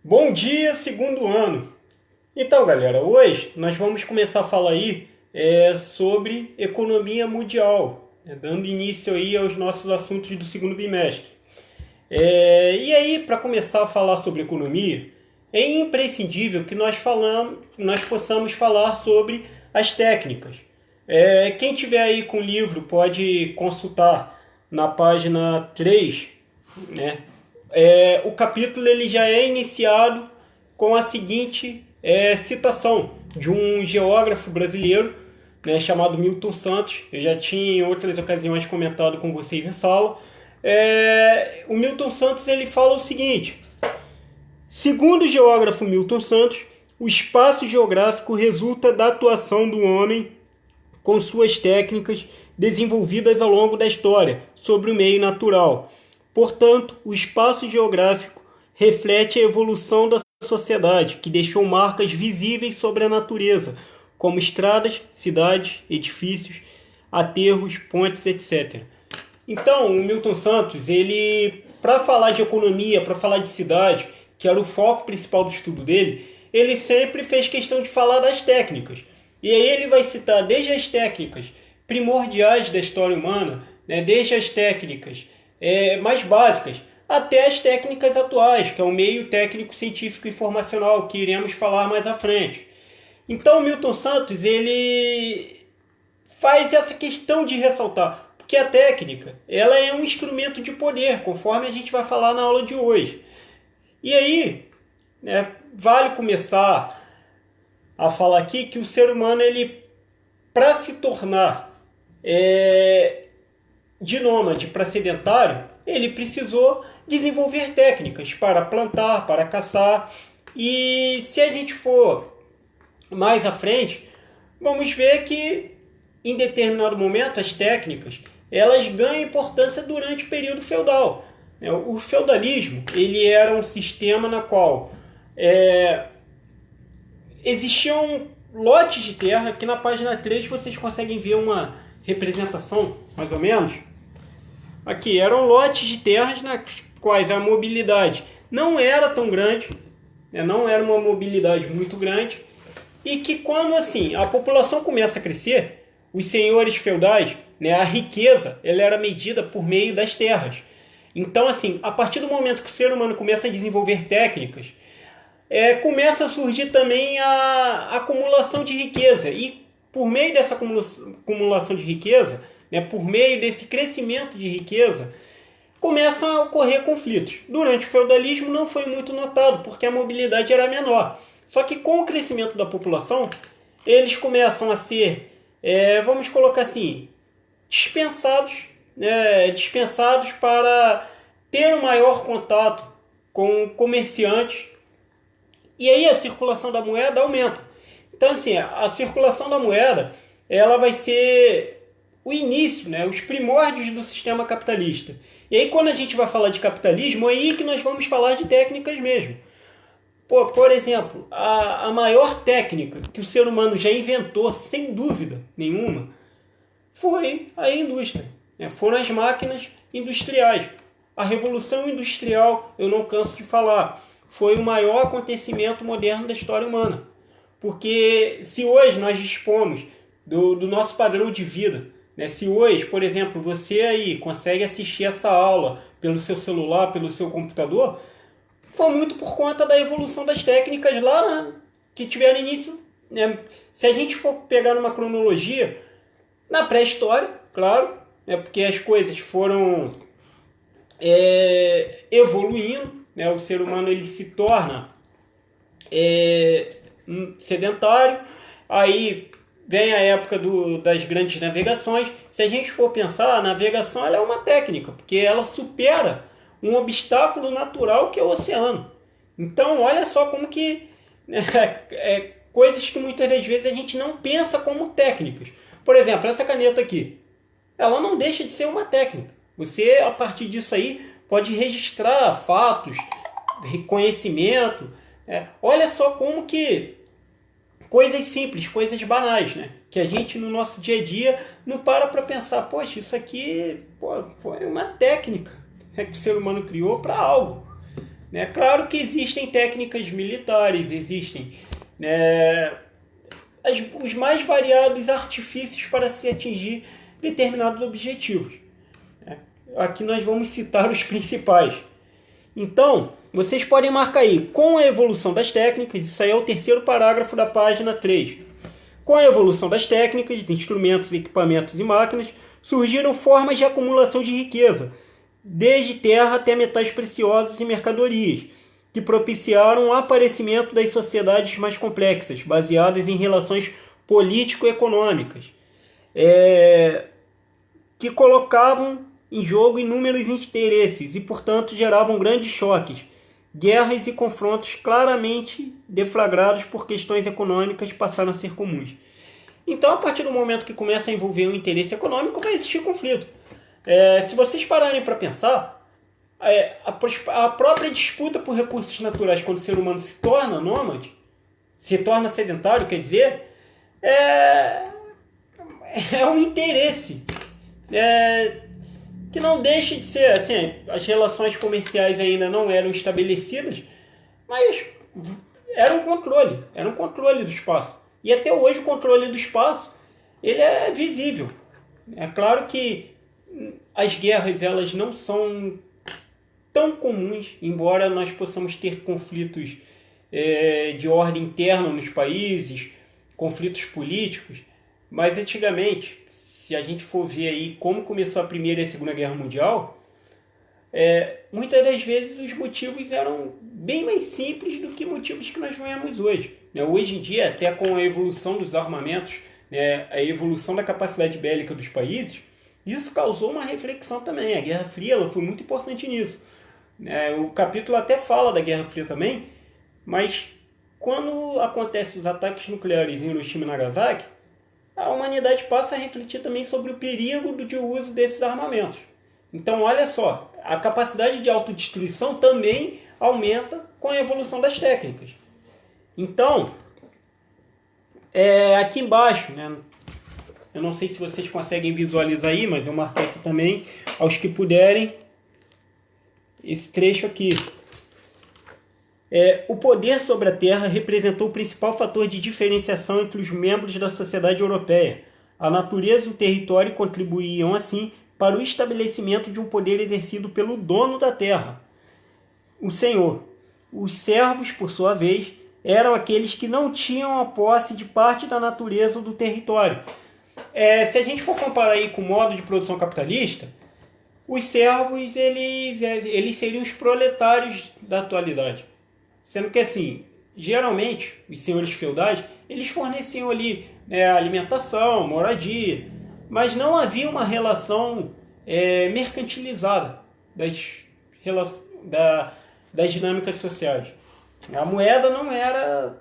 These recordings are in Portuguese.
Bom dia, segundo ano. Então, galera, hoje nós vamos começar a falar aí sobre economia mundial, dando início aí aos nossos assuntos do segundo bimestre. E aí, para começar a falar sobre economia, é imprescindível que nós possamos falar sobre as técnicas. Quem tiver aí com o livro pode consultar na página 3, né? O capítulo ele já é iniciado com a seguinte citação de um geógrafo brasileiro, né, chamado Milton Santos. Eu já tinha em outras ocasiões comentado com vocês em sala. O Milton Santos ele fala o seguinte: segundo o geógrafo Milton Santos, o espaço geográfico resulta da atuação do homem com suas técnicas desenvolvidas ao longo da história sobre o meio natural. Portanto, o espaço geográfico reflete a evolução da sociedade, que deixou marcas visíveis sobre a natureza, como estradas, cidades, edifícios, aterros, pontes, etc. Então, o Milton Santos, ele, para falar de economia, para falar de cidade, que era o foco principal do estudo dele, ele sempre fez questão de falar das técnicas. E aí ele vai citar desde as técnicas primordiais da história humana, né, desde as técnicas mais básicas, até as técnicas atuais, que é o meio técnico, científico e informacional, que iremos falar mais à frente. Então, o Milton Santos, ele faz essa questão de ressaltar, porque a técnica, ela é um instrumento de poder, conforme a gente vai falar na aula de hoje. E aí, né, vale começar a falar aqui que o ser humano, ele, para se tornar de nômade para sedentário, ele precisou desenvolver técnicas para plantar, para caçar. E se a gente for mais à frente, vamos ver que em determinado momento as técnicas elas ganham importância durante o período feudal. O feudalismo ele era um sistema na qual existiam lotes de terra. Aqui na página 3 vocês conseguem ver uma representação, mais ou menos. Aqui eram lotes de terras nas quais a mobilidade não era tão grande, né? Não era uma mobilidade muito grande, e que quando assim a população começa a crescer, os senhores feudais, né, a riqueza ela era medida por meio das terras. Então assim, a partir do momento que o ser humano começa a desenvolver técnicas, começa a surgir também a acumulação de riqueza, e por meio dessa acumulação de riqueza, né, por meio desse crescimento de riqueza, começam a ocorrer conflitos. Durante o feudalismo não foi muito notado, porque a mobilidade era menor. Só que com o crescimento da população, eles começam a ser, vamos colocar assim, dispensados, né, dispensados para ter um maior contato com comerciantes, e aí a circulação da moeda aumenta. Então assim, a circulação da moeda ela vai ser o início, né, os primórdios do sistema capitalista. E aí quando a gente vai falar de capitalismo, é aí que nós vamos falar de técnicas mesmo. Por exemplo, a maior técnica que o ser humano já inventou, sem dúvida nenhuma, foi a indústria, né? Foram as máquinas industriais. A Revolução Industrial, eu não canso de falar, foi o maior acontecimento moderno da história humana. Porque se hoje nós dispomos do nosso padrão de vida, né? Se hoje, por exemplo, você aí consegue assistir essa aula pelo seu celular, pelo seu computador, foi muito por conta da evolução das técnicas lá, né, que tiveram início, né? Se a gente for pegar numa cronologia, na pré-história, claro, né, porque as coisas foram evoluindo, né? O ser humano ele se torna sedentário, aí vem a época das grandes navegações. Se a gente for pensar, a navegação ela é uma técnica, porque ela supera um obstáculo natural que é o oceano. Então, olha só como que coisas que muitas das vezes a gente não pensa como técnicas. Por exemplo, essa caneta aqui, ela não deixa de ser uma técnica. Você, a partir disso aí, pode registrar fatos, reconhecimento. Olha só como que coisas simples, coisas banais, né? Que a gente no nosso dia a dia não para pensar, poxa, isso aqui foi uma técnica que o ser humano criou para algo. né? Claro que existem técnicas militares, existem, né, os mais variados artifícios para se atingir determinados objetivos. Aqui nós vamos citar os principais. Então, vocês podem marcar aí, com a evolução das técnicas, isso aí é o terceiro parágrafo da página 3. Com a evolução das técnicas, de instrumentos, equipamentos e máquinas, surgiram formas de acumulação de riqueza, desde terra até metais preciosos e mercadorias, que propiciaram o aparecimento das sociedades mais complexas, baseadas em relações político-econômicas, que colocavam em jogo inúmeros interesses e, portanto, geravam grandes choques, guerras e confrontos claramente deflagrados por questões econômicas passaram a ser comuns. Então, a partir do momento que começa a envolver um interesse econômico, vai existir conflito. Se vocês pararem para pensar, a própria disputa por recursos naturais, quando o ser humano se torna nômade, se torna sedentário, quer dizer, é um interesse que não deixa de ser, assim, as relações comerciais ainda não eram estabelecidas, mas era um controle do espaço. E até hoje o controle do espaço ele é visível. É claro que as guerras elas não são tão comuns, embora nós possamos ter conflitos de ordem interna nos países, conflitos políticos, mas antigamente, se a gente for ver aí como começou a Primeira e a Segunda Guerra Mundial, muitas das vezes os motivos eram bem mais simples do que motivos que nós vemos hoje. Hoje em dia, até com a evolução dos armamentos, a evolução da capacidade bélica dos países, isso causou uma reflexão também. A Guerra Fria ela foi muito importante nisso. O capítulo até fala da Guerra Fria também, mas quando acontecem os ataques nucleares em Hiroshima e Nagasaki, a humanidade passa a refletir também sobre o perigo do uso desses armamentos. Então, olha só, a capacidade de autodestruição também aumenta com a evolução das técnicas. Então, aqui embaixo, eu não sei se vocês conseguem visualizar aí, mas eu marquei aqui também, aos que puderem, esse trecho aqui. O poder sobre a terra representou o principal fator de diferenciação entre os membros da sociedade europeia. A natureza e o território contribuíam, assim, para o estabelecimento de um poder exercido pelo dono da terra, o senhor. Os servos, por sua vez, eram aqueles que não tinham a posse de parte da natureza ou do território. Se a gente for comparar aí com o modo de produção capitalista, os servos eles seriam os proletários da atualidade. Sendo que, assim, geralmente, os senhores feudais, eles forneciam ali alimentação, moradia, mas não havia uma relação mercantilizada das dinâmicas sociais. A moeda não era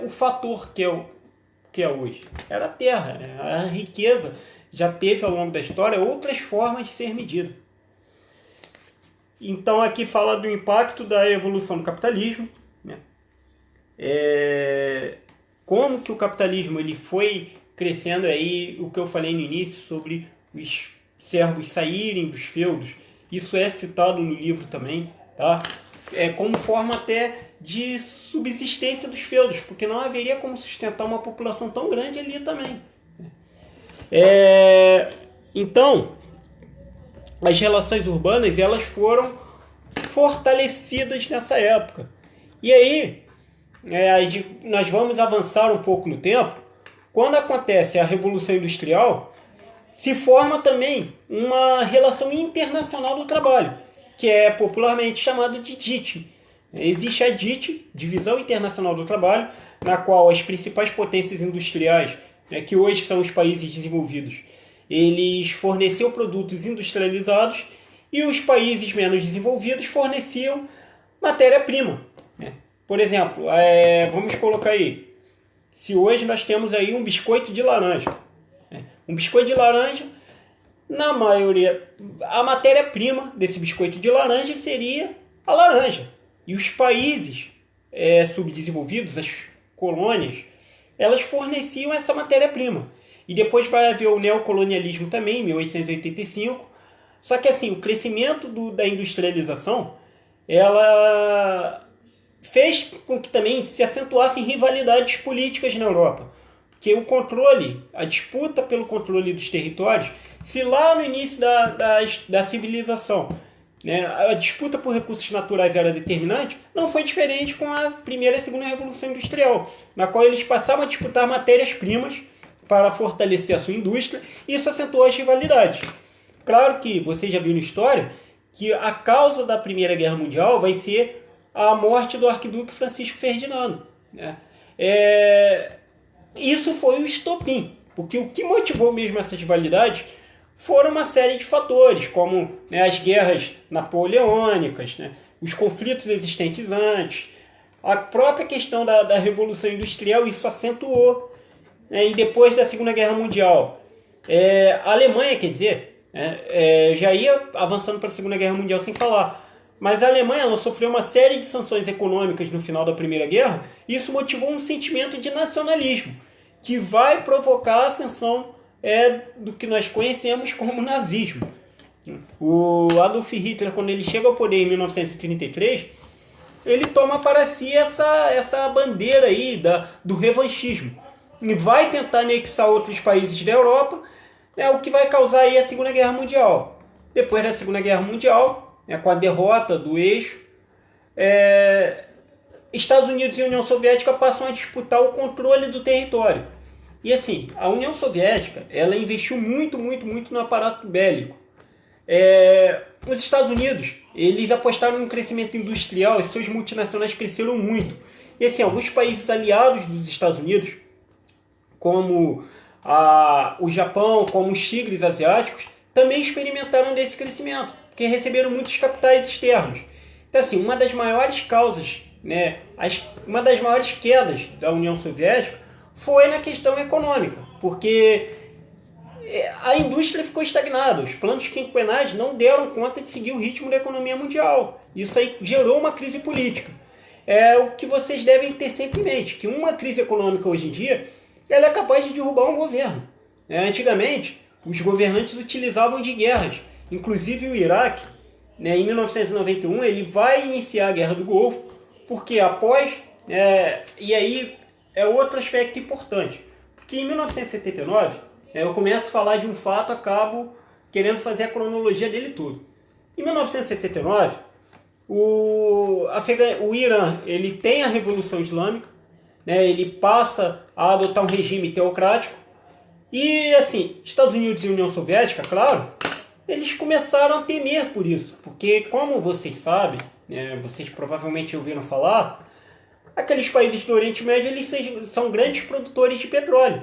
o fator que é hoje. Era a terra. A riqueza já teve, ao longo da história, outras formas de ser medida. Então, aqui fala do impacto da evolução do capitalismo, como que o capitalismo ele foi crescendo, aí o que eu falei no início sobre os servos saírem dos feudos, isso é citado no livro também, tá? Como forma até de subsistência dos feudos, porque não haveria como sustentar uma população tão grande ali também. Então, as relações urbanas elas foram fortalecidas nessa época. E aí, nós vamos avançar um pouco no tempo. Quando acontece a Revolução Industrial, se forma também uma relação internacional do trabalho, que é popularmente chamado de DIT. Existe a DIT, Divisão Internacional do Trabalho, na qual as principais potências industriais, que hoje são os países desenvolvidos, eles forneciam produtos industrializados e os países menos desenvolvidos forneciam matéria-prima. Por exemplo, vamos colocar aí, se hoje nós temos aí um biscoito de laranja. Um biscoito de laranja, na maioria, a matéria-prima desse biscoito de laranja seria a laranja. E os países subdesenvolvidos, as colônias, elas forneciam essa matéria-prima. E depois vai haver o neocolonialismo também, em 1885. Só que assim, o crescimento da industrialização ela fez com que também se acentuassem rivalidades políticas na Europa. Porque o controle, a disputa pelo controle dos territórios, se lá no início da civilização, né, a disputa por recursos naturais era determinante, não foi diferente com a primeira e a segunda revolução industrial, na qual eles passavam a disputar matérias-primas para fortalecer a sua indústria, e isso acentuou as rivalidades. Claro que você já viu na história que a causa da Primeira Guerra Mundial vai ser a morte do arquiduque Francisco Ferdinando, né? Isso foi o estopim, porque o que motivou mesmo essas rivalidades foram uma série de fatores, como, né, as guerras napoleônicas, né, os conflitos existentes antes, a própria questão da Revolução Industrial, isso acentuou, né, e depois da Segunda Guerra Mundial. A Alemanha, quer dizer, já ia avançando para a Segunda Guerra Mundial sem falar, mas a Alemanha ela sofreu uma série de sanções econômicas no final da Primeira Guerra, e isso motivou um sentimento de nacionalismo, que vai provocar a ascensão do que nós conhecemos como nazismo. O Adolf Hitler, quando ele chega ao poder em 1933, ele toma para si essa bandeira aí do revanchismo, e vai tentar anexar outros países da Europa, né, o que vai causar aí a Segunda Guerra Mundial. Depois da Segunda Guerra Mundial, né, com a derrota do eixo, Estados Unidos e União Soviética passam a disputar o controle do território. E assim, a União Soviética ela investiu muito no aparato bélico. Os Estados Unidos eles apostaram no crescimento industrial, as suas multinacionais cresceram muito. E assim, alguns países aliados dos Estados Unidos, como o Japão, como os tigres asiáticos, também experimentaram desse crescimento, porque receberam muitos capitais externos. Então assim, uma das maiores causas, né, uma das maiores quedas da União Soviética foi na questão econômica, porque a indústria ficou estagnada, os planos quinquenais não deram conta de seguir o ritmo da economia mundial. Isso aí gerou uma crise política. O que vocês devem ter sempre em mente, que uma crise econômica hoje em dia ela é capaz de derrubar um governo. Antigamente, os governantes utilizavam de guerras, inclusive o Iraque, né, em 1991, ele vai iniciar a Guerra do Golfo, porque após... e aí é outro aspecto importante, porque em 1979, eu começo a falar de um fato, acabo querendo fazer a cronologia dele tudo. Em 1979, o Irã ele tem a Revolução Islâmica, né, ele passa a adotar um regime teocrático, e assim, Estados Unidos e União Soviética, claro, eles começaram a temer por isso, porque como vocês sabem, né, vocês provavelmente ouviram falar, aqueles países do Oriente Médio eles são grandes produtores de petróleo.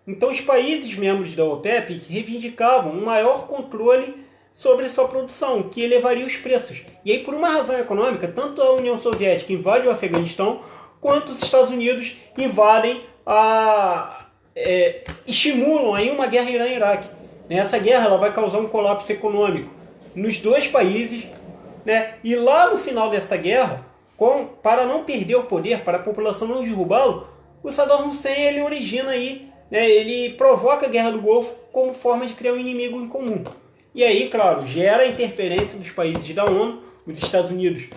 Então os países membros da OPEP reivindicavam um maior controle sobre sua produção, que elevaria os preços. E aí, por uma razão econômica, tanto a União Soviética invade o Afeganistão, quanto os Estados Unidos invadem estimulam aí uma guerra Irã-Iraque. Essa guerra ela vai causar um colapso econômico nos dois países, né? E lá no final dessa guerra, para não perder o poder, para a população não derrubá-lo, o Saddam Hussein ele origina aí, né? Ele provoca a Guerra do Golfo como forma de criar um inimigo em comum. E aí, claro, gera a interferência dos países da ONU, os Estados Unidos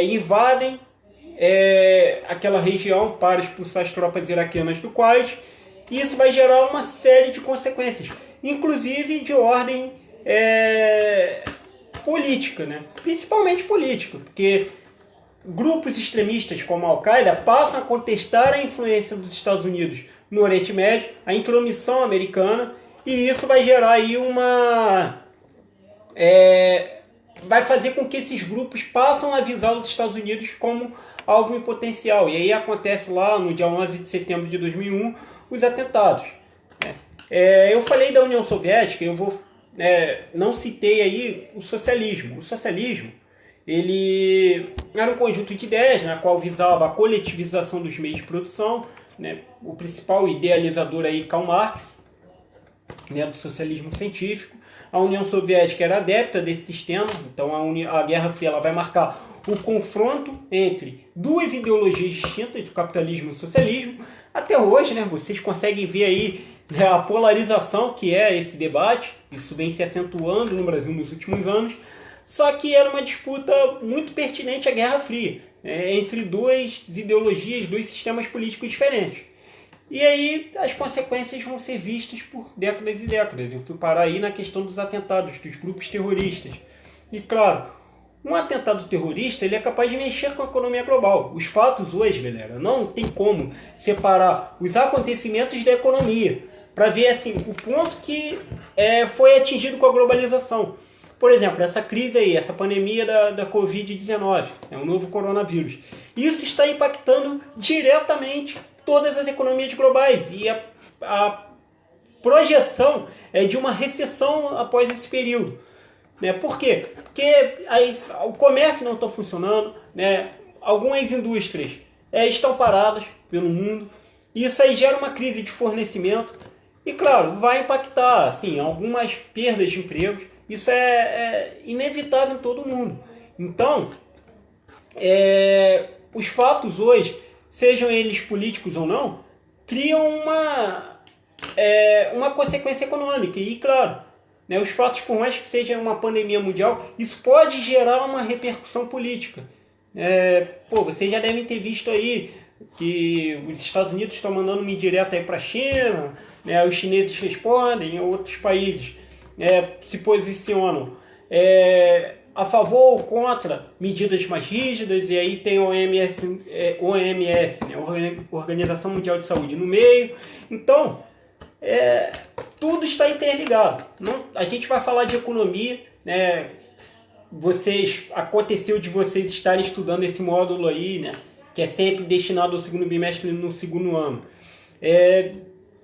invadem aquela região para expulsar as tropas iraquianas do Kuwait, e isso vai gerar uma série de consequências, inclusive de ordem política, né? Principalmente política, porque grupos extremistas como a Al-Qaeda passam a contestar a influência dos Estados Unidos no Oriente Médio, a intromissão americana, e isso vai gerar aí vai fazer com que esses grupos passem a avisar os Estados Unidos como alvo em potencial. E aí acontece lá no dia 11 de setembro de 2001 os atentados. Eu falei da União Soviética, eu não citei aí o socialismo. O socialismo ele era um conjunto de ideias na qual visava a coletivização dos meios de produção, né? O principal idealizador aí Karl Marx, né, do socialismo científico. A União Soviética era adepta desse sistema, então a Guerra Fria ela vai marcar o confronto entre duas ideologias distintas, o capitalismo e o socialismo. Até hoje, né, vocês conseguem ver aí, né, a polarização que é esse debate, isso vem se acentuando no Brasil nos últimos anos, Só que era uma disputa muito pertinente à Guerra Fria, entre duas ideologias, dois sistemas políticos diferentes. E aí as consequências vão ser vistas por décadas e décadas. Eu fui parar aí na questão dos atentados, dos grupos terroristas. E claro, um atentado terrorista ele é capaz de mexer com a economia global. Os fatos hoje, galera, não tem como separar os acontecimentos da economia para ver assim o ponto que foi atingido com a globalização. Por exemplo, essa crise aí, essa pandemia da Covid-19, é um novo coronavírus. Isso está impactando diretamente todas as economias globais e a projeção é de uma recessão após esse período. Né? Por quê? Porque o comércio não está funcionando, né? Algumas indústrias estão paradas pelo mundo, e isso aí gera uma crise de fornecimento e, claro, vai impactar assim, algumas perdas de empregos. Isso é inevitável em todo mundo. Então, os fatos hoje, sejam eles políticos ou não, criam uma consequência econômica. E, claro, né, os fatos, por mais que seja uma pandemia mundial, isso pode gerar uma repercussão política. Vocês já devem ter visto aí que os Estados Unidos estão mandando uma indireta para a China, né, os chineses respondem, outros países se posicionam a favor ou contra medidas mais rígidas, e aí tem a OMS, né, Organização Mundial de Saúde, no meio. Então, tudo está interligado. A gente vai falar de economia, né? Aconteceu de vocês estarem estudando esse módulo aí, né? Que é sempre destinado ao segundo bimestre no segundo ano.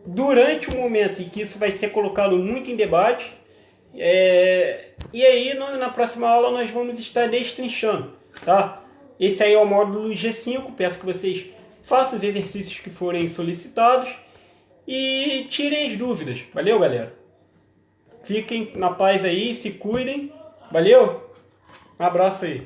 Durante o momento em que isso vai ser colocado muito em debate, e aí na próxima aula nós vamos estar destrinchando, tá? Esse aí é o módulo G5, peço que vocês façam os exercícios que forem solicitados e tirem as dúvidas. Valeu, galera? Fiquem na paz aí, se cuidem. Valeu? Um abraço aí.